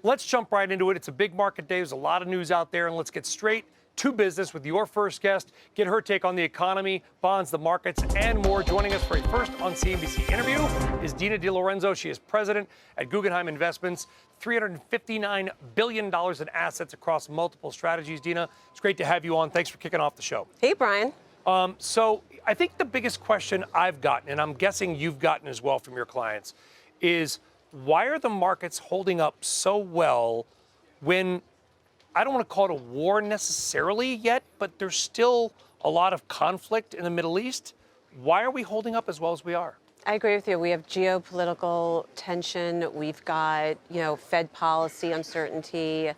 Let's jump right into it. It's a big market day. There's a lot of news out there, and let's get straight to business with your first guest. Get her take on the economy, bonds, the markets, and more. Joining us for a first on CNBC interview is Dina DiLorenzo. She is president at Guggenheim Investments, $359 billion in assets across multiple strategies. Dina, it's great to have you on. Thanks for kicking off the show. Hey, Brian. So I think the biggest question I've gotten, and I'm guessing you've gotten as well from your clients, is why are the markets holding up so well when, I don't want to call it a war necessarily yet, but there's still a lot of conflict in the Middle East? Why are we holding up as well as we are? I agree with you. We have geopolitical tension. We've got, Fed policy uncertainty.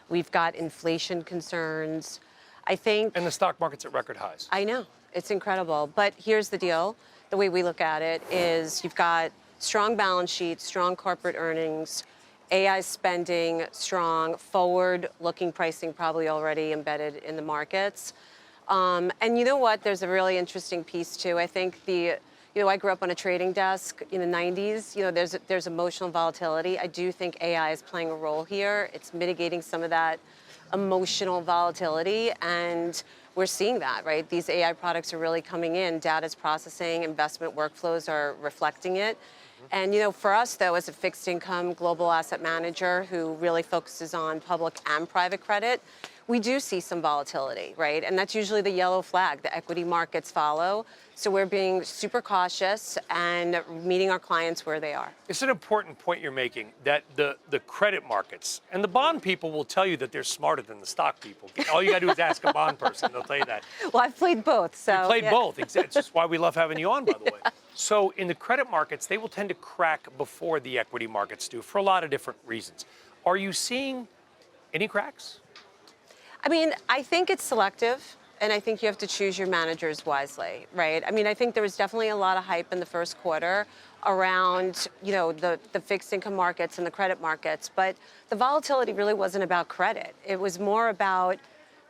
We've got inflation concerns. I think... And the stock market's at record highs. I know. It's incredible. But here's the deal. The way we look at it is you've got strong balance sheets, strong corporate earnings, AI spending, strong forward-looking pricing probably already embedded in the markets. And you know what? There's a really interesting piece, too. I think I grew up on a trading desk in the 90s. There's emotional volatility. I do think AI is playing a role here. It's mitigating some of that emotional volatility, and we're seeing that, right? These AI products are really coming in. Data's processing, investment workflows are reflecting it. And, for us, though, as a fixed income global asset manager who really focuses on public and private credit, we do see some volatility, right? And that's usually the yellow flag the equity markets follow. So we're being super cautious and meeting our clients where they are. It's an important point you're making, that the credit markets and the bond people will tell you that they're smarter than the stock people. All you got to do is ask a bond person. They'll tell you that. Well, I've played both. So you played both. It's just why we love having you on, by the way. So in the credit markets, they will tend to crack before the equity markets do for a lot of different reasons. Are you seeing any cracks? I mean, I think it's selective, and I think you have to choose your managers wisely, right? I mean, I think there was definitely a lot of hype in the first quarter around, the fixed income markets and the credit markets, but the volatility really wasn't about credit. It was more about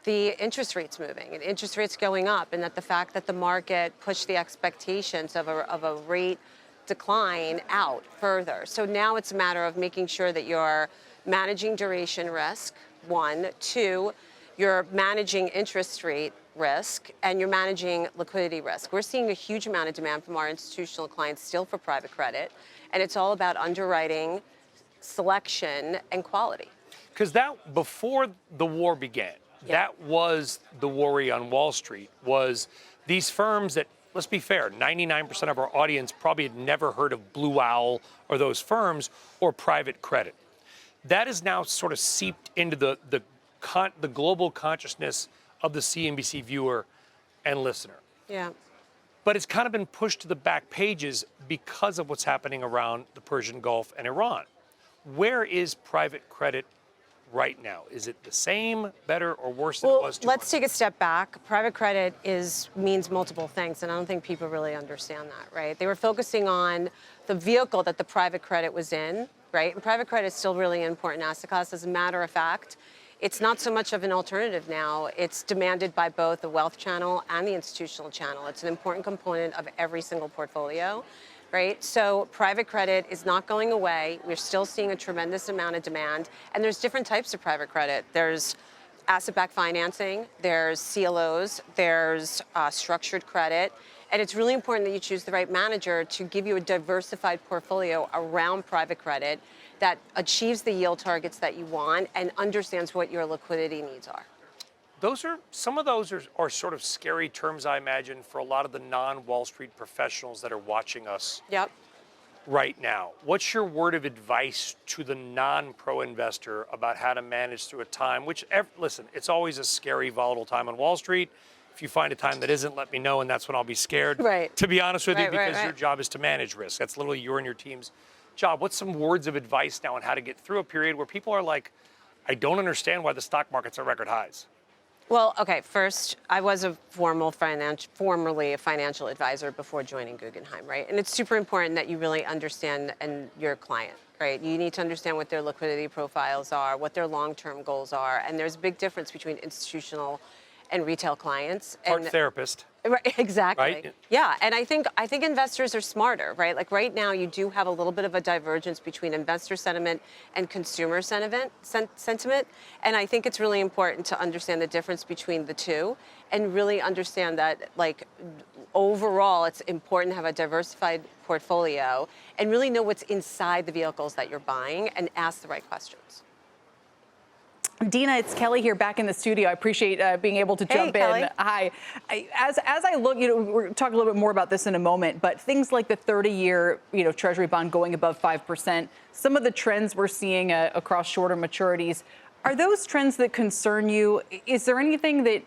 the interest rates moving and interest rates going up, and that the fact that the market pushed the expectations of a rate decline out further. So now it's a matter of making sure that you're managing duration risk, one. Two, you're managing interest rate risk, and you're managing liquidity risk. We're seeing a huge amount of demand from our institutional clients still for private credit, and it's all about underwriting, selection, and quality. Because that, before the war began, that was the worry on Wall Street, was these firms that, let's be fair, 99% of our audience probably had never heard of Blue Owl or those firms or private credit. That is now sort of seeped into the global consciousness of the CNBC viewer and listener. Yeah. But it's kind of been pushed to the back pages because of what's happening around the Persian Gulf and Iran. Where is private credit right now? Is it the same, better, or worse than it was 2 months? Let's take a step back. Private credit means multiple things, and I don't think people really understand that, right? They were focusing on the vehicle that the private credit was in, right? And private credit is still really an important asset class. As a matter of fact, it's not so much of an alternative now. It's demanded by both the wealth channel and the institutional channel. It's an important component of every single portfolio, right? So private credit is not going away. We're still seeing a tremendous amount of demand. And there's different types of private credit. There's asset-backed financing, there's CLOs, there's structured credit. And it's really important that you choose the right manager to give you a diversified portfolio around private credit that achieves the yield targets that you want and understands what your liquidity needs are. Some of those are sort of scary terms, I imagine, for a lot of the non-Wall Street professionals that are watching us right now. What's your word of advice to the non-pro investor about how to manage through a time, listen, it's always a scary, volatile time on Wall Street. If you find a time that isn't, let me know, and that's when I'll be scared, to be honest with you, because your job is to manage risk. That's literally your and your team's job. What's some words of advice now on how to get through a period where people are like, I don't understand why the stock market's at record highs? Well, okay, first, I was formerly a financial advisor before joining Guggenheim, right? And it's super important that you really understand your client, right? You need to understand what their liquidity profiles are, what their long-term goals are, and there's a big difference between institutional and retail clients. Art And therapist. right, exactly. Right? Yeah, and I think investors are smarter, right? Like right now, you do have a little bit of a divergence between investor sentiment and consumer sentiment, and I think it's really important to understand the difference between the two, and really understand that, like, overall, it's important to have a diversified portfolio and really know what's inside the vehicles that you're buying and ask the right questions. Dina, it's Kelly here back in the studio. I appreciate being able to jump Kelly. in. Hi. As I look, we're talking a little bit more about this in a moment, but things like the 30-year, Treasury bond going above 5%, some of the trends we're seeing across shorter maturities, are those trends that concern you? Is there anything that,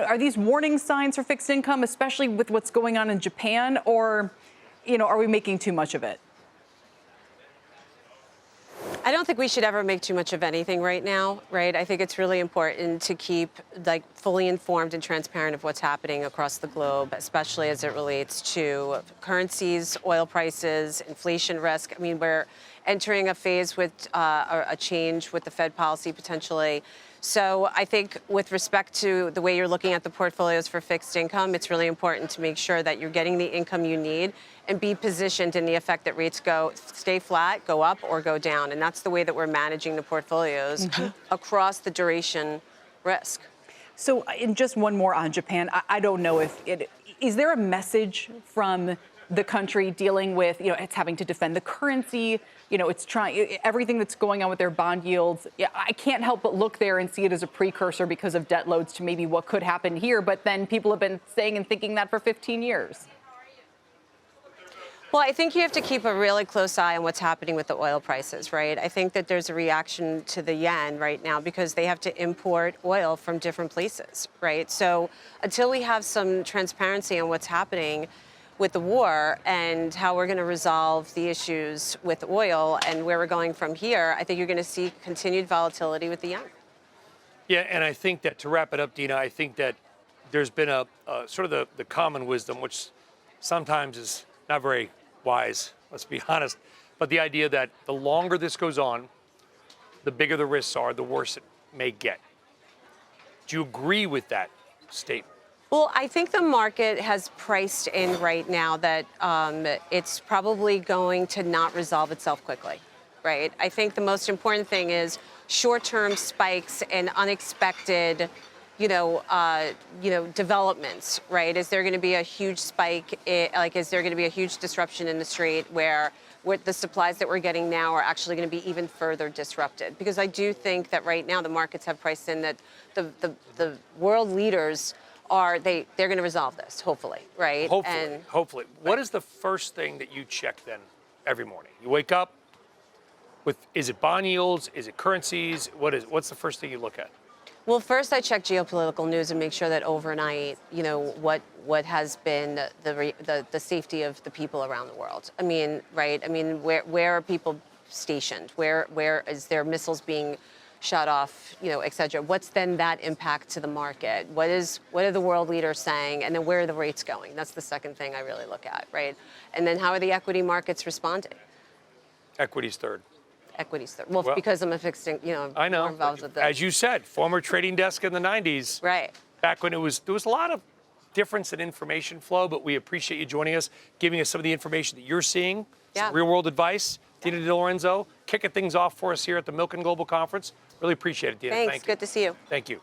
are these warning signs for fixed income, especially with what's going on in Japan, or, are we making too much of it? I don't think we should ever make too much of anything right now, right? I think it's really important to keep fully informed and transparent of what's happening across the globe, especially as it relates to currencies, oil prices, inflation risk. I mean, we're entering a phase with a change with the Fed policy potentially. So I think with respect to the way you're looking at the portfolios for fixed income, it's really important to make sure that you're getting the income you need and be positioned in the effect that rates stay flat, go up, or go down. And that's the way that we're managing the portfolios across the duration risk. So, and just one more on Japan. I don't know is there a message from the country dealing with, it's having to defend the currency, it's trying everything that's going on with their bond yields. Yeah, I can't help but look there and see it as a precursor because of debt loads to maybe what could happen here. But then people have been saying and thinking that for 15 years. Well, I think you have to keep a really close eye on what's happening with the oil prices, right? I think that there's a reaction to the yen right now because they have to import oil from different places, right? So until we have some transparency on what's happening with the war and how we're going to resolve the issues with oil and where we're going from here, I think you're going to see continued volatility with the yen. Yeah, and I think that to wrap it up, Dina, I think that there's been a sort of the common wisdom, which sometimes is not very wise, let's be honest, but the idea that the longer this goes on, the bigger the risks are, the worse it may get. Do you agree with that statement? Well, I think the market has priced in right now that it's probably going to not resolve itself quickly, right? I think the most important thing is short-term spikes and unexpected developments, right? Is there going to be a huge spike? Is there going to be a huge disruption in the strait where the supplies that we're getting now are actually going to be even further disrupted? Because I do think that right now the markets have priced in that the world leaders they're going to resolve this, hopefully, right? Hopefully. What is the first thing that you check then every morning? You wake up is it bond yields? Is it currencies? What's the first thing you look at? Well, first I check geopolitical news and make sure that overnight, what has been the safety of the people around the world. I mean, right? I mean, where are people stationed? Where is their missiles being shut off? Et cetera. What's then that impact to the market? What are the world leaders saying? And then where are the rates going? That's the second thing I really look at, right? And then how are the equity markets responding? Equities third. Equities third. Well, because I'm a fixed, I know. More involved with As you said, former trading desk in the 90s. Right. Back when there was a lot of difference in information flow, but we appreciate you joining us, giving us some of the information that you're seeing, some real world advice. Dina DiLorenzo, kicking things off for us here at the Milken Global Conference. Really appreciate it, Dina. Thanks. Thank you. Good to see you. Thank you.